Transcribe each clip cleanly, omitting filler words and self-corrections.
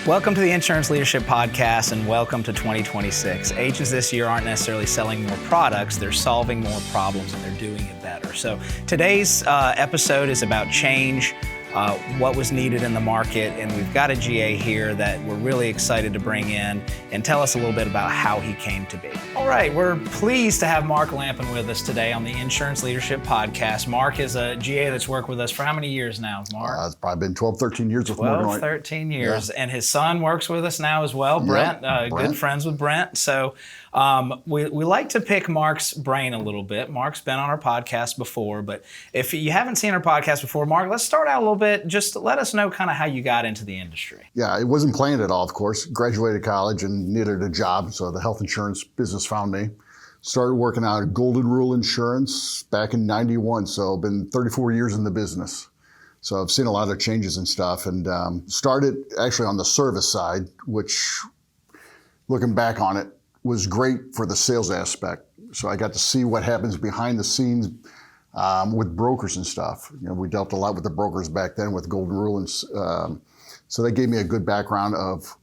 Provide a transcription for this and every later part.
Welcome to the Insurance Leadership Podcast and welcome to 2026. Agents this year aren't necessarily selling more products, they're solving more problems and they're doing it better. So today's episode is about change, what was needed in the market, and we've got a GA here that we're really excited to bring in and tell us a little bit about how he came to be. All right, we're pleased to have Mark Lampen with us today on the Insurance Leadership Podcast. Mark is a GA that's worked with us for how many years now, Mark? It's probably been 12, 13 years with Morgan. 12, 13 years. Yeah. And his son works with us now as well, Brent. Brent. Good friends with Brent. So we like to pick Mark's brain a little bit. Mark's been on our podcast before, but if you haven't seen our podcast before, Mark, let's start out a little bit. Just let us know kind of how you got into the industry. Yeah, it wasn't planned at all, of course. Graduated college and needed a job, so the health insurance business found me. Started working out at Golden Rule Insurance back in '91, so I've been 34 years in the business. So I've seen a lot of changes and stuff, and started actually on the service side, which, looking back on it, was great for the sales aspect. So I got to see what happens behind the scenes with brokers and stuff. You know, we dealt a lot with the brokers back then with Golden Rule, and so that gave me a good background of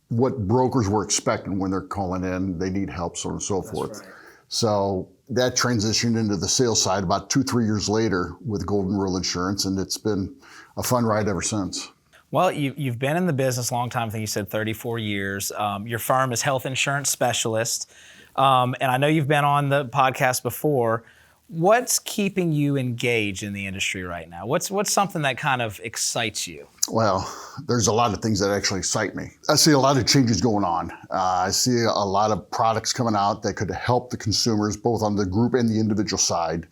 what brokers were expecting when they're calling in. They need help, so on and so forth. Right. So that transitioned into the sales side about 2-3 years later with Golden Rule Insurance, and it's been a fun ride ever since. Well, you've been in the business a long time. I think you said 34 years. Your firm is Health Insurance Specialist, and I know you've been on the podcast before. What's keeping you engaged in the industry right now? What's something that kind of excites you? Well, there's a lot of things that actually excite me. I see a lot of changes going on. I see a lot of products coming out that could help the consumers, both on the group and the individual side.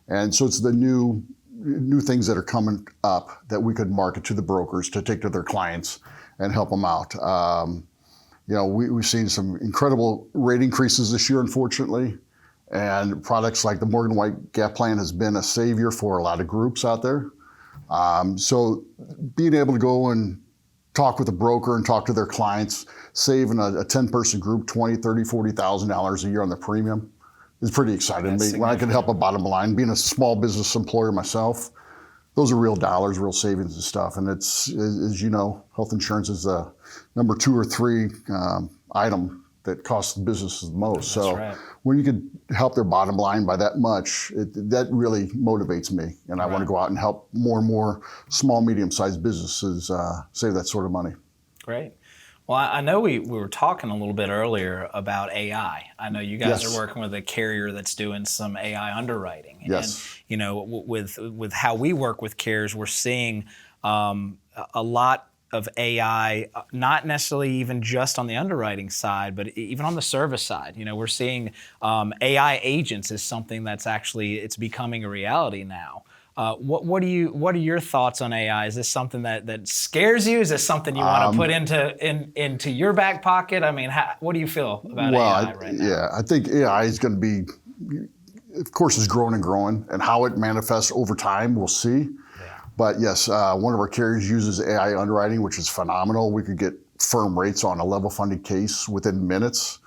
And so it's the new things that are coming up that we could market to the brokers to take to their clients and help them out. We've seen some incredible rate increases this year, unfortunately. And products like the Morgan White Gap Plan has been a savior for a lot of groups out there. So being able to go and talk with a broker and talk to their clients, saving a 10-person group $20,000, $30,000, $40,000 a year on the premium is pretty exciting to me. When I can help a bottom line, being a small business employer myself, those are real dollars, real savings and stuff. And it's, as you know, health insurance is the number 2 or 3 item that costs the businesses the most. That's so right. When you could help their bottom line by that much, that really motivates me. And I want to go out and help more and more small, medium-sized businesses save that sort of money. Great. Well, I know we were talking a little bit earlier about AI. I know you guys Yes. are working with a carrier that's doing some AI underwriting. Yes. And, with how we work with carriers, we're seeing a lot of AI, not necessarily even just on the underwriting side, but even on the service side. We're seeing AI agents is something that's actually, it's becoming a reality now. What are your thoughts on AI? Is this something that scares you? Is this something you want to put into your back pocket? I mean, what do you feel about AI right now? Yeah, I think AI is going to be, of course, is growing and growing, and how it manifests over time, we'll see. But yes, one of our carriers uses AI underwriting, which is phenomenal. We could get firm rates on a level funded case within minutes,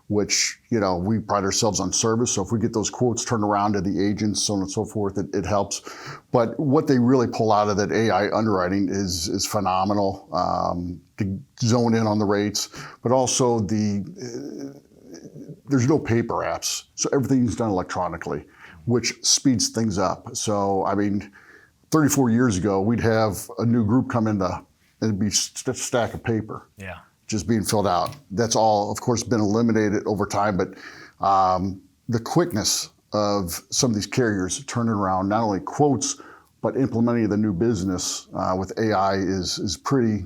which, we pride ourselves on service. So if we get those quotes turned around to the agents, so on and so forth, it helps. But what they really pull out of that AI underwriting is phenomenal, to zone in on the rates, but also there's no paper apps. So everything's done electronically, which speeds things up. So, 34 years ago, we'd have a new group come in and it'd be a stack of paper. Yeah. Just being filled out. That's all, of course, been eliminated over time, but the quickness of some of these carriers turning around not only quotes, but implementing the new business with AI is pretty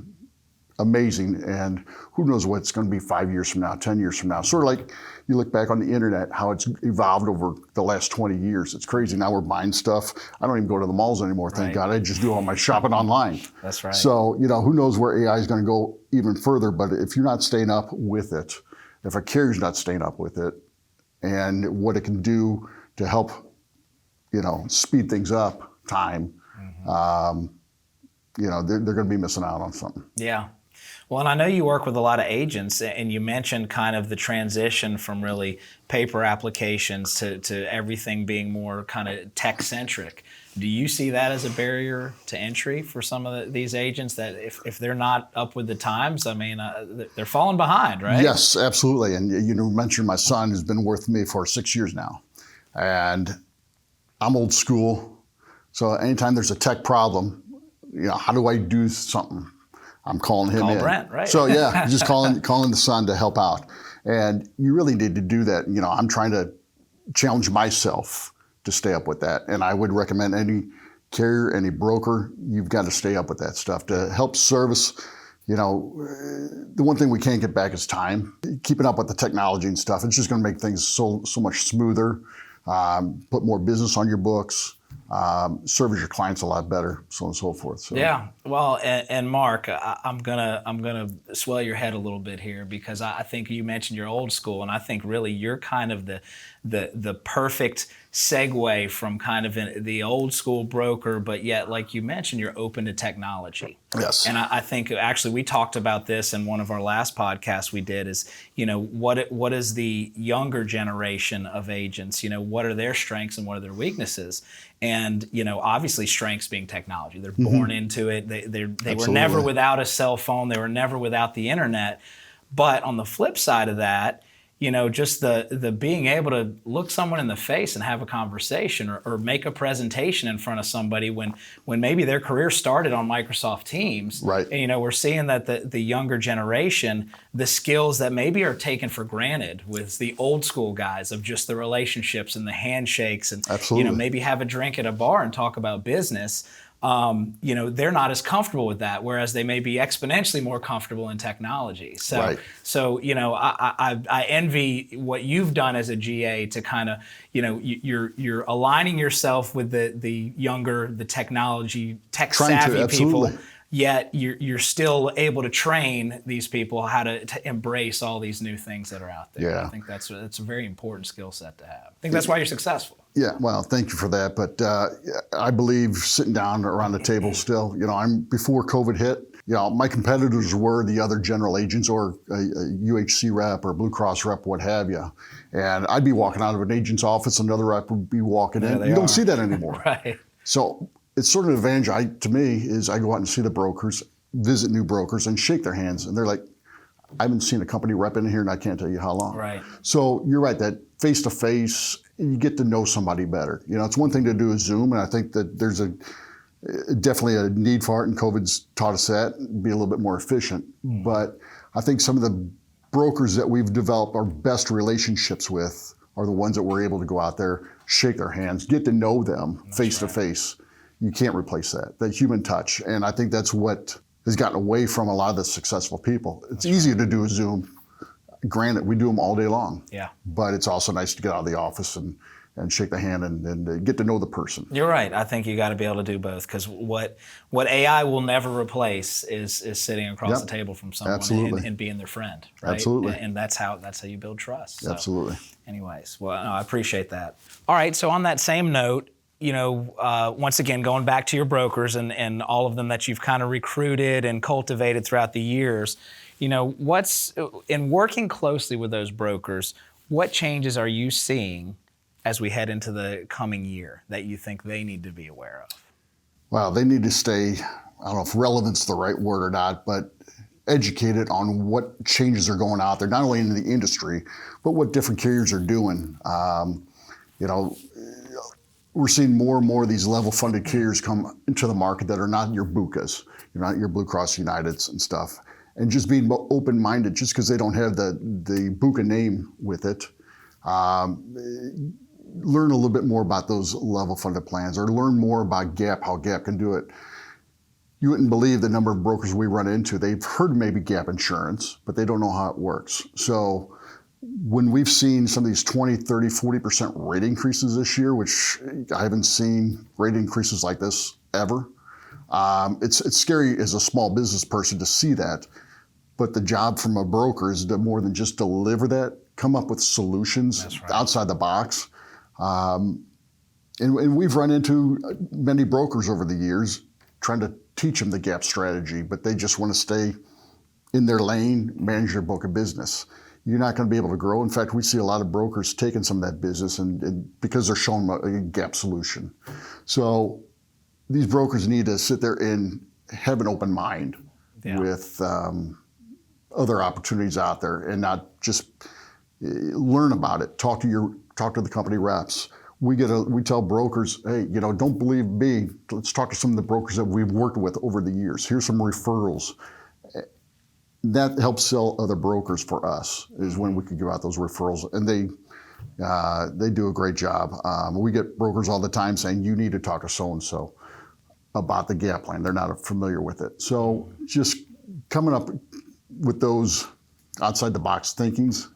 amazing. And who knows what it's going to be 5 years from now, 10 years from now. Sort of like you look back on the internet, how it's evolved over the last 20 years. It's crazy. Now we're buying stuff. I don't even go to the malls anymore, thank God. I just do all my shopping online. That's right. So, who knows where AI is going to go even further. But if you're not staying up with it, if a carrier's not staying up with it, and what it can do to help, speed things up, time, they're going to be missing out on something. Yeah. Well, and I know you work with a lot of agents, and you mentioned kind of the transition from really paper applications to everything being more kind of tech-centric. Do you see that as a barrier to entry for some of these agents, that if they're not up with the times, I mean, they're falling behind, right? Yes, absolutely. And you mentioned my son, who's been with me for 6 years now. And I'm old school. So anytime there's a tech problem, how do I do something? I'm calling him in. Brent, right? So yeah, just calling the son to help out. And you really need to do that. I'm trying to challenge myself to stay up with that. And I would recommend any carrier, any broker, you've got to stay up with that stuff to help service. The one thing we can't get back is time. Keeping up with the technology and stuff, it's just going to make things so much smoother, put more business on your books, service your clients a lot better, so on and so forth. So. Yeah, well, and Mark, I'm gonna swell your head a little bit here, because I think you mentioned you're old school, and I think really you're kind of the perfect segue from kind of the old school broker, but yet, like you mentioned, you're open to technology. Yes. And I think actually we talked about this in one of our last podcasts we did, is what is the younger generation of agents, what are their strengths and what are their weaknesses? And obviously strengths being technology. They're born into it. They were never without a cell phone. They were never without the internet. But on the flip side of that, just the being able to look someone in the face and have a conversation, or make a presentation in front of somebody when maybe their career started on Microsoft Teams. Right. And we're seeing that the younger generation, the skills that maybe are taken for granted with the old school guys, of just the relationships and the handshakes and Absolutely. Maybe have a drink at a bar and talk about business. They're not as comfortable with that, whereas they may be exponentially more comfortable in technology. So, right. I envy what you've done as a GA to kind of, you're aligning yourself with the younger, the technology, tech savvy people. Yet you're still able to train these people how to embrace all these new things that are out there. Yeah. I think that's a very important skill set to have. I think that's why you're successful. Yeah, well, thank you for that. But I believe sitting down around the table still, before COVID hit, my competitors were the other general agents or a UHC rep or Blue Cross rep, what have you. And I'd be walking out of an agent's office, another rep would be walking in. You don't see that anymore. Right. So it's sort of an advantage to me is I go out and see the brokers, visit new brokers, and shake their hands. And they're like, I haven't seen a company rep in here and I can't tell you how long. Right. So you're right, that face-to-face, you get to know somebody better. It's one thing to do a Zoom, and I think that there's definitely a need for it, and COVID's taught us that, be a little bit more efficient. But I think some of the brokers that we've developed our best relationships with are the ones that we're able to go out there, shake their hands, get to know them face-to-face. You can't replace that human touch. And I think that's what has gotten away from a lot of the successful people. It's easier to do a Zoom. Granted, we do them all day long. Yeah. But it's also nice to get out of the office and shake the hand and get to know the person. You're right. I think you got to be able to do both, because what AI will never replace is sitting across the table from someone and being their friend. Right? Absolutely. And that's how you build trust. So, absolutely. Anyways, well, no, I appreciate that. All right. So on that same note, once again, going back to your brokers and all of them that you've kind of recruited and cultivated throughout the years, what's in working closely with those brokers, what changes are you seeing as we head into the coming year that you think they need to be aware of? Well, they need to stay, I don't know if relevant's the right word or not, but educated on what changes are going out there, not only in the industry, but what different carriers are doing. We're seeing more and more of these level-funded carriers come into the market that are not your BUCAs, not your Blue Cross Uniteds and stuff. And just being open-minded, just because they don't have the BUCA name with it, learn a little bit more about those level-funded plans, or learn more about GAP, how GAP can do it. You wouldn't believe the number of brokers we run into. They've heard maybe GAP insurance, but they don't know how it works. So when we've seen some of these 20, 30, 40% rate increases this year, which I haven't seen rate increases like this ever, it's scary as a small business person to see that. But the job from a broker is to more than just deliver that, come up with solutions outside the box. And we've run into many brokers over the years trying to teach them the GAP strategy, but they just want to stay in their lane, manage their book of business. You're not going to be able to grow. In fact, we see a lot of brokers taking some of that business and because they're showing a gap solution. So these brokers need to sit there and have an open mind with other opportunities out there and not just learn about it. Talk to the company reps. We tell brokers, hey, don't believe me. Let's talk to some of the brokers that we've worked with over the years. Here's some referrals. That helps sell other brokers for us, is when we could give out those referrals, and they do a great job. We get brokers all the time saying, you need to talk to so-and-so about the gap plan. They're not familiar with it. So just coming up with those outside the box thinkings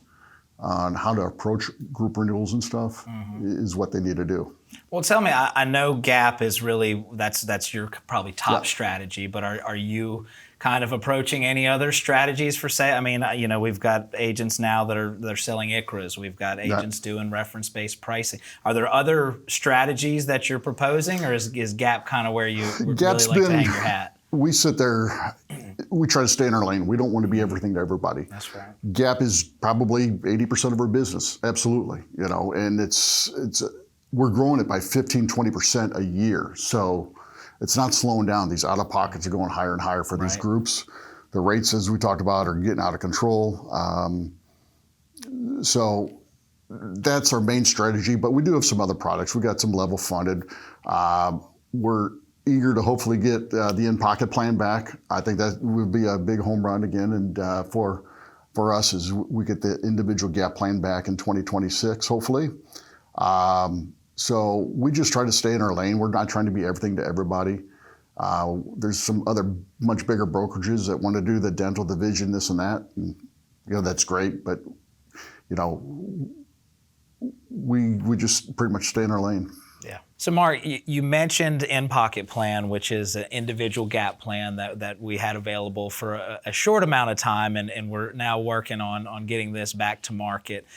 on how to approach group renewals and stuff is what they need to do. Well, tell me, I know gap is really, that's your probably top strategy, but are you kind of approaching any other strategies for sale? I mean, we've got agents now that are selling ICRAs. We've got agents doing reference-based pricing. Are there other strategies that you're proposing, or is gap kind of where you really like to hang your hat? We sit there, we try to stay in our lane. We don't want to be everything to everybody. That's right. Gap is probably 80% of our business, absolutely. And we're growing it by 15, 20% a year. So it's not slowing down. These out-of-pockets are going higher and higher for these groups. The rates, as we talked about, are getting out of control. So that's our main strategy, but we do have some other products. We got some level funded. We're eager to hopefully get the in-pocket plan back. I think that would be a big home run again, and for us is we get the individual gap plan back in 2026, hopefully. So we just try to stay in our lane. We're not trying to be everything to everybody. There's some other much bigger brokerages that want to do the dental, the vision, this and that. And, that's great, but we just pretty much stay in our lane. Yeah. So Mark, you mentioned in-pocket plan, which is an individual gap plan that we had available for a short amount of time, and we're now working on getting this back to market.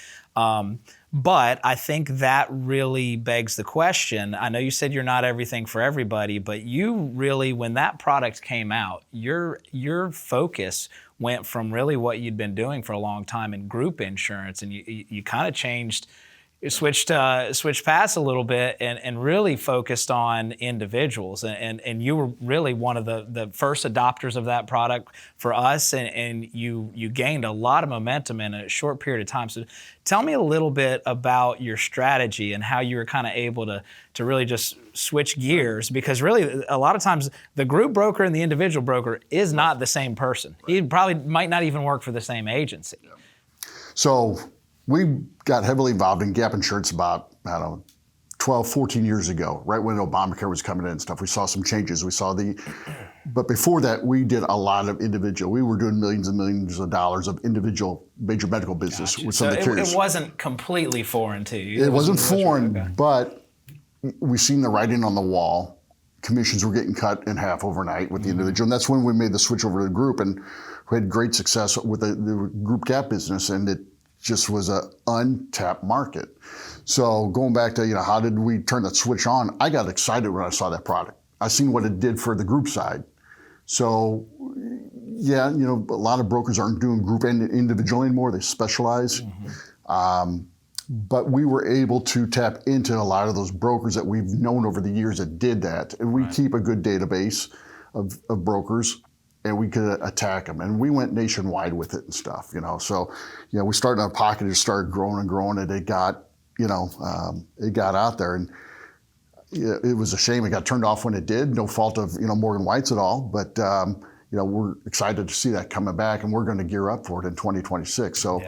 But I think that really begs the question. I know you said you're not everything for everybody, but you really, when that product came out, your focus went from really what you'd been doing for a long time in group insurance, and you kind of switched paths a little bit and really focused on individuals. And you were really one of the first adopters of that product for us, and you gained a lot of momentum in a short period of time. So tell me a little bit about your strategy and how you were kind of able to really just switch gears, because really a lot of times the group broker and the individual broker is not the same person. He probably might not even work for the same agency. Yeah. So we got heavily involved in gap insurance about, 12, 14 years ago, right when Obamacare was coming in and stuff. We saw some changes. But before that, we did a lot of individual. We were doing millions and millions of dollars of individual major medical business with some of the carriers. It wasn't completely foreign to you. It wasn't foreign, but we seen the writing on the wall. Commissions were getting cut in half overnight with the individual. And that's when we made the switch over to the group, and we had great success with the group gap business, and it just was an untapped market. So going back to, how did we turn that switch on? I got excited when I saw that product. I seen what it did for the group side. So yeah, a lot of brokers aren't doing group and individual anymore. They specialize. But we were able to tap into a lot of those brokers that we've known over the years that did that. And we keep a good database of brokers, and we could attack them. And we went nationwide with it and stuff, So, we started in a pocket, it started growing and growing, and it got, it got out there. And it was a shame it got turned off when it did. No fault of, Morgan White's at all. But, we're excited to see that coming back, and we're going to gear up for it in 2026. So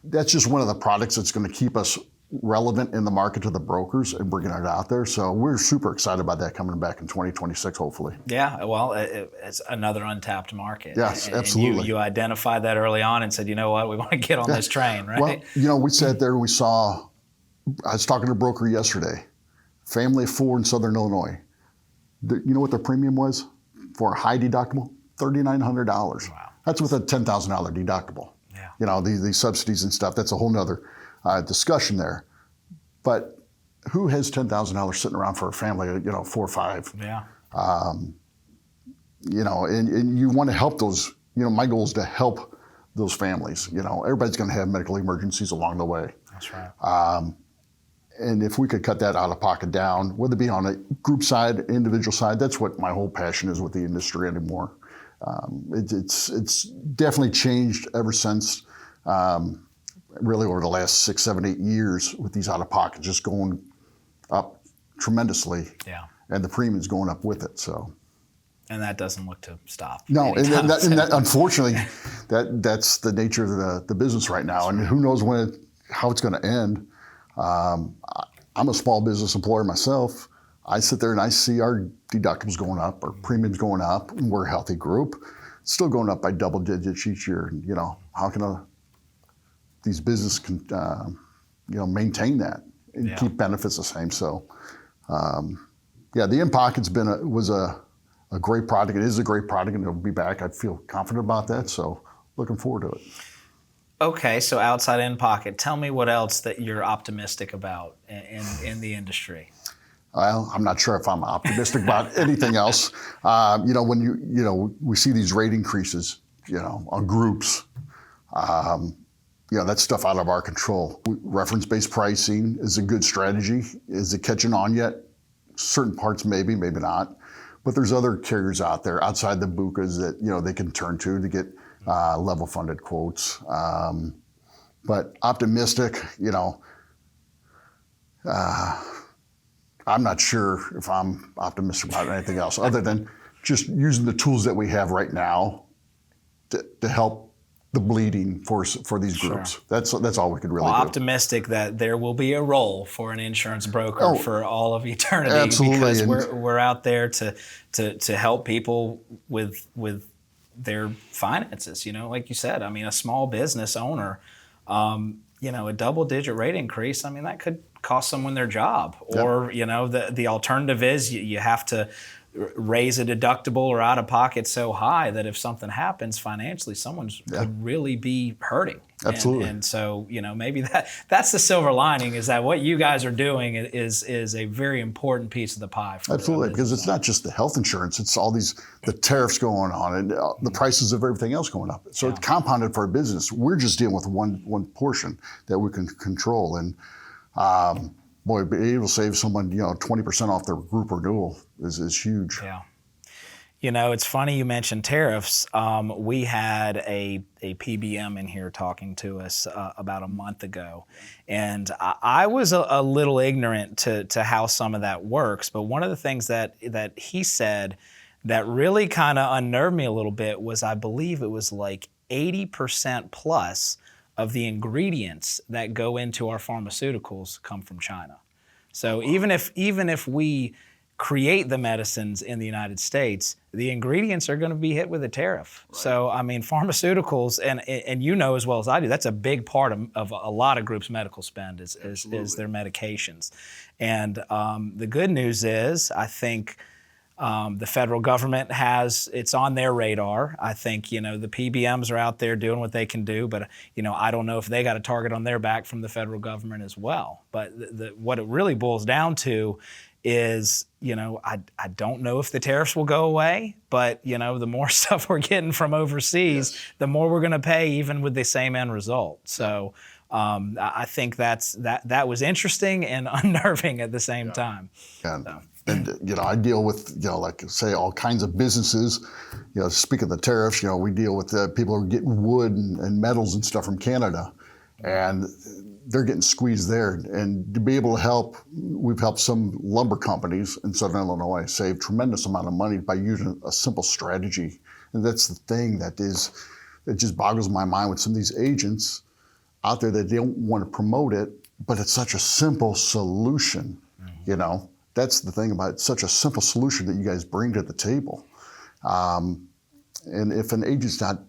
that's just one of the products that's going to keep us relevant in the market to the brokers and bringing it out there. So we're super excited about that coming back in 2026, hopefully. Yeah, well, it's another untapped market. Yes, absolutely. And you identified that early on and said, you know what, we want to get on this train, right? Well, we sat there and we saw, I was talking to a broker yesterday, family of 4 in Southern Illinois. You know what their premium was for a high deductible? $3,900. Wow. That's with a $10,000 deductible. Yeah. These subsidies and stuff, that's a whole nother discussion there. But who has $10,000 sitting around for a family, 4 or 5? Yeah. And you want to help those my goal is to help those families. Everybody's going to have medical emergencies along the way. That's right. And if we could cut that out of pocket down, whether it be on a group side, individual side, that's what my whole passion is with the industry anymore. It's definitely changed ever since, really over the last 6, 7, 8 years with these out of pocket just going up tremendously. Yeah. And the premiums going up with it. So. And that doesn't look to stop. No, and that, unfortunately, that's the nature of the business right now. And who knows how it's going to end. I'm a small business employer myself. I sit there and I see our deductibles going up, our premiums going up. And we're a healthy group, still going up by double digits each year. And, how can these businesses maintain that and keep benefits the same? So, the in-pocket's was a great product. It is a great product, and it'll be back. I feel confident about that. So, looking forward to it. Okay, so outside in-pocket, tell me what else that you're optimistic about in the industry. Well, I'm not sure if I'm optimistic about anything else. When we see these rate increases, on groups, that's stuff out of our control. Reference-based pricing is a good strategy. Is it catching on yet? Certain parts maybe, maybe not. But there's other carriers out there outside the BUCAs that, they can turn to get level funded quotes. But optimistic, I'm not sure if I'm optimistic about anything else other than just using the tools that we have right now to help the bleeding for these groups. Sure. That's all we could really do. Optimistic that there will be a role for an insurance broker for all of eternity. Absolutely. Because we're out there to help people with their finances. Like you said, a small business owner, a double-digit rate increase, that could cost someone their job. Or, the alternative is you have to raise a deductible or out of pocket so high that if something happens financially, someone could really be hurting. Absolutely. And so, maybe that's the silver lining, is that what you guys are doing is a very important piece of the pie. Absolutely, because it's not just the health insurance, it's all the tariffs going on and the prices of everything else going up. So it's compounded for our business. We're just dealing with one portion that we can control. And be able to save someone, 20% off their group renewal is huge. Yeah. It's funny you mentioned tariffs. We had a PBM in here talking to us about a month ago, and I was a little ignorant to how some of that works. But one of the things that he said that really kind of unnerved me a little bit was, I believe it was like 80% plus of the ingredients that go into our pharmaceuticals come from China. So even if we create the medicines in the United States, the ingredients are going to be hit with a tariff. Right. So pharmaceuticals, and as well as I do, that's a big part of a lot of groups' medical spend is their medications. And the good news is, I think the federal government it's on their radar. I think, the PBMs are out there doing what they can do, but, I don't know if they got a target on their back from the federal government as well. But what it really boils down to is, I don't know if the tariffs will go away, but, the more stuff we're getting from overseas, the more we're going to pay, even with the same end result. So I think that was interesting and unnerving at the same time. And I deal with, like say all kinds of businesses. Speaking of the tariffs, we deal with people who are getting wood and metals and stuff from Canada, and they're getting squeezed there. And to be able to help, we've helped some lumber companies in Southern Illinois save tremendous amount of money by using a simple strategy. And that's the thing it just boggles my mind with some of these agents out there that they don't want to promote it, but it's such a simple solution, That's the thing about it. It's such a simple solution that you guys bring to the table. And if an agent's not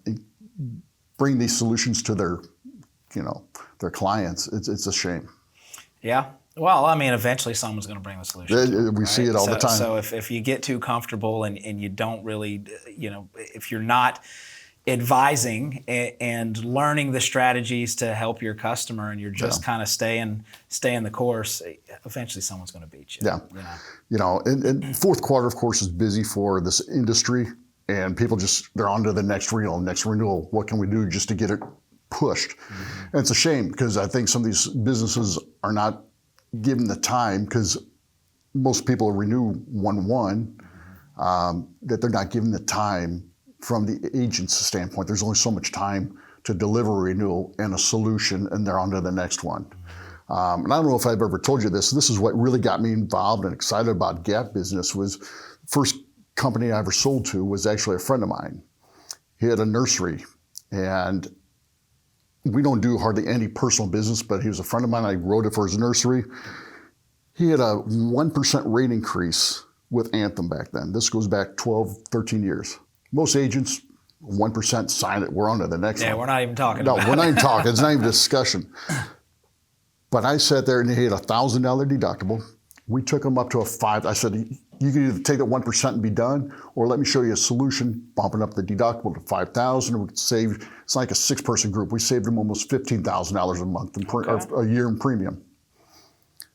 bringing these solutions to their clients, it's a shame. Yeah. Well, eventually someone's going to bring the solution. We see it all the time. So if you get too comfortable and you don't really, if you're not advising and learning the strategies to help your customer, and you're just kind of staying the course, eventually someone's going to beat you. Yeah. And fourth quarter, of course, is busy for this industry. And people they're on to the next renewal. What can we do just to get it pushed? And it's a shame because I think some of these businesses are not given the time, because most people renew 1/1, that they're not given the time from the agent's standpoint. There's only so much time to deliver a renewal and a solution, and they're on to the next one. And I don't know if I've ever told you this. This is what really got me involved and excited about Gap business. Was first company I ever sold to was actually a friend of mine. He had a nursery, and we don't do hardly any personal business, but he was a friend of mine. I wrote it for his nursery. He had a 1% rate increase with Anthem back then. This goes back 12, 13 years. Most agents, 1% sign it, we're on to the next one. Yeah, we're not even talking about it. No, we're not even talking. It's not even a discussion. But I sat there and he had a $1,000 deductible. We took him up to a 5. I said, you can either take that 1% and be done, or let me show you a solution, bumping up the deductible to $5,000. We could save, it's like a 6-person group. We saved him almost $15,000 a month, a year in premium.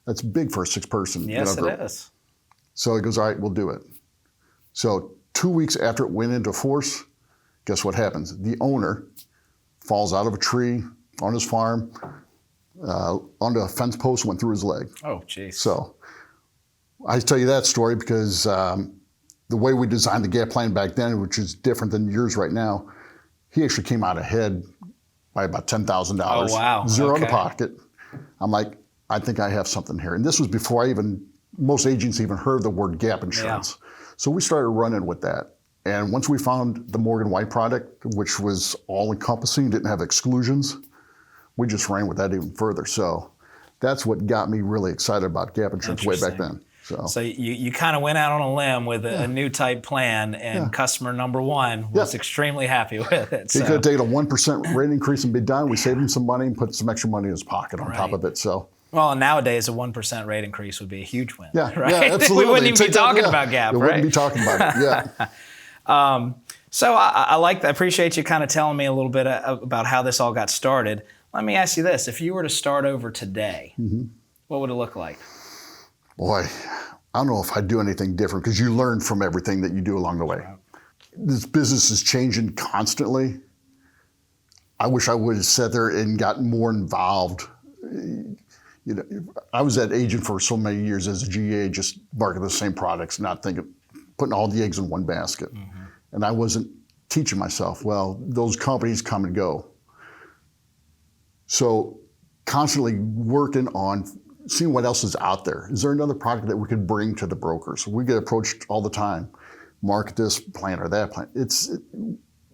That's big for a 6-person group. Yes, it is. So he goes, all right, we'll do it. So 2 weeks after it went into force, guess what happens? The owner falls out of a tree on his farm, onto a fence post, went through his leg. Oh, jeez. So I tell you that story because the way we designed the Gap plan back then, which is different than yours right now, he actually came out ahead by about $10,000. Oh, wow. Zero in the pocket. I'm like, I think I have something here. And this was before most agents even heard the word Gap insurance. Yeah. So we started running with that. And once we found the Morgan White product, which was all encompassing, didn't have exclusions, we just ran with that even further. So that's what got me really excited about Gap insurance way back then. So you kind of went out on a limb with a new type plan, and customer number one was extremely happy with it. He could have taken a 1% rate increase and be done. We saved him some money and put some extra money in his pocket on top of it. So. Well, nowadays a 1% rate increase would be a huge win. Yeah, right? Yeah, absolutely. We wouldn't even be talking about Gap, right? We wouldn't be talking about it. Yeah. So I like that. I appreciate you kind of telling me a little bit about how this all got started. Let me ask you this: if you were to start over today, what would it look like? Boy, I don't know if I'd do anything different, because you learn from everything that you do along the way. This business is changing constantly. I wish I would have sat there and gotten more involved. You know, I was that agent for so many years as a GA, just marketing the same products, not putting all the eggs in one basket. And I wasn't teaching myself, well, those companies come and go. So constantly working on seeing what else is out there. Is there another product that we could bring to the brokers? We get approached all the time. Market this plan or that plan.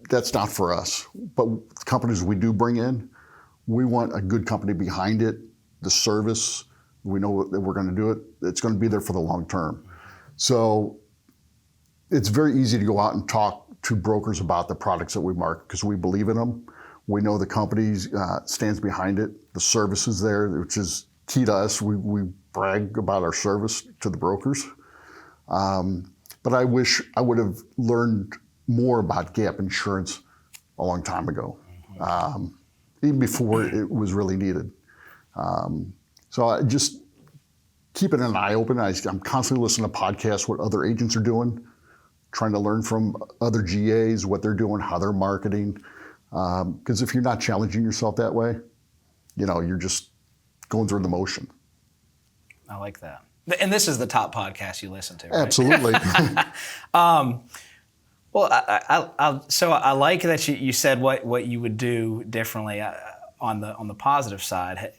That's not for us. But the companies we do bring in, we want a good company behind it. The service, we know that we're going to do it. It's going to be there for the long term. So it's very easy to go out and talk to brokers about the products that we market, because we believe in them. We know the company stands behind it. The service is there, which is key to us. We brag about our service to the brokers. But I wish I would have learned more about Gap insurance a long time ago, even before it was really needed. So I just keeping an eye open. I'm constantly listening to podcasts, what other agents are doing, trying to learn from other GAs, what they're doing, how they're marketing. Because if you're not challenging yourself that way, you're just going through the motion. I like that. And this is the top podcast you listen to, right? Absolutely. Well, so I like that you said what you would do differently on the positive side.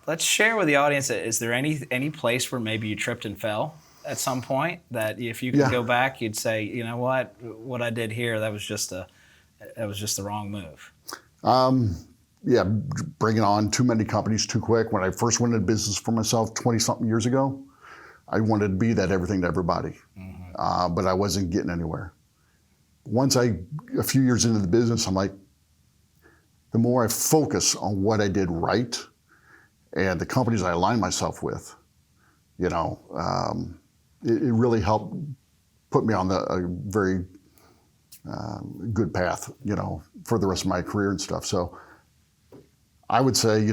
Let's share with the audience, is there any place where maybe you tripped and fell at some point that if you could go back, you'd say, you know what I did here, that was just the wrong move? Bringing on too many companies too quick. When I first went into business for myself 20-something years ago, I wanted to be that everything to everybody, but I wasn't getting anywhere. Once a few years into the business, I'm like, the more I focus on what I did right and the companies I aligned myself with, it really helped put me on a very good path, for the rest of my career and stuff. So I would say,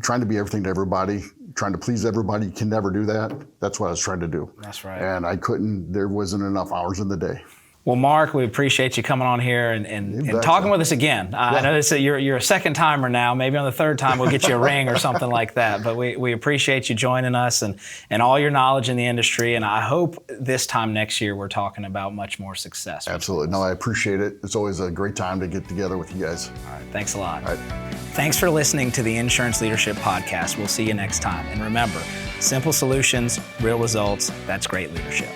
trying to be everything to everybody, trying to please everybody, you can never do that. That's what I was trying to do. That's right. And I couldn't, there wasn't enough hours in the day. Well, Mark, we appreciate you coming on here and talking with us again. I know that you're a second timer now. Maybe on the third time we'll get you a ring or something like that. But we appreciate you joining us and all your knowledge in the industry. And I hope this time next year we're talking about much more success. Absolutely. No, I appreciate it. It's always a great time to get together with you guys. All right. Thanks a lot. All right. Thanks for listening to the Insurance Leadership Podcast. We'll see you next time. And remember, simple solutions, real results, that's great leadership.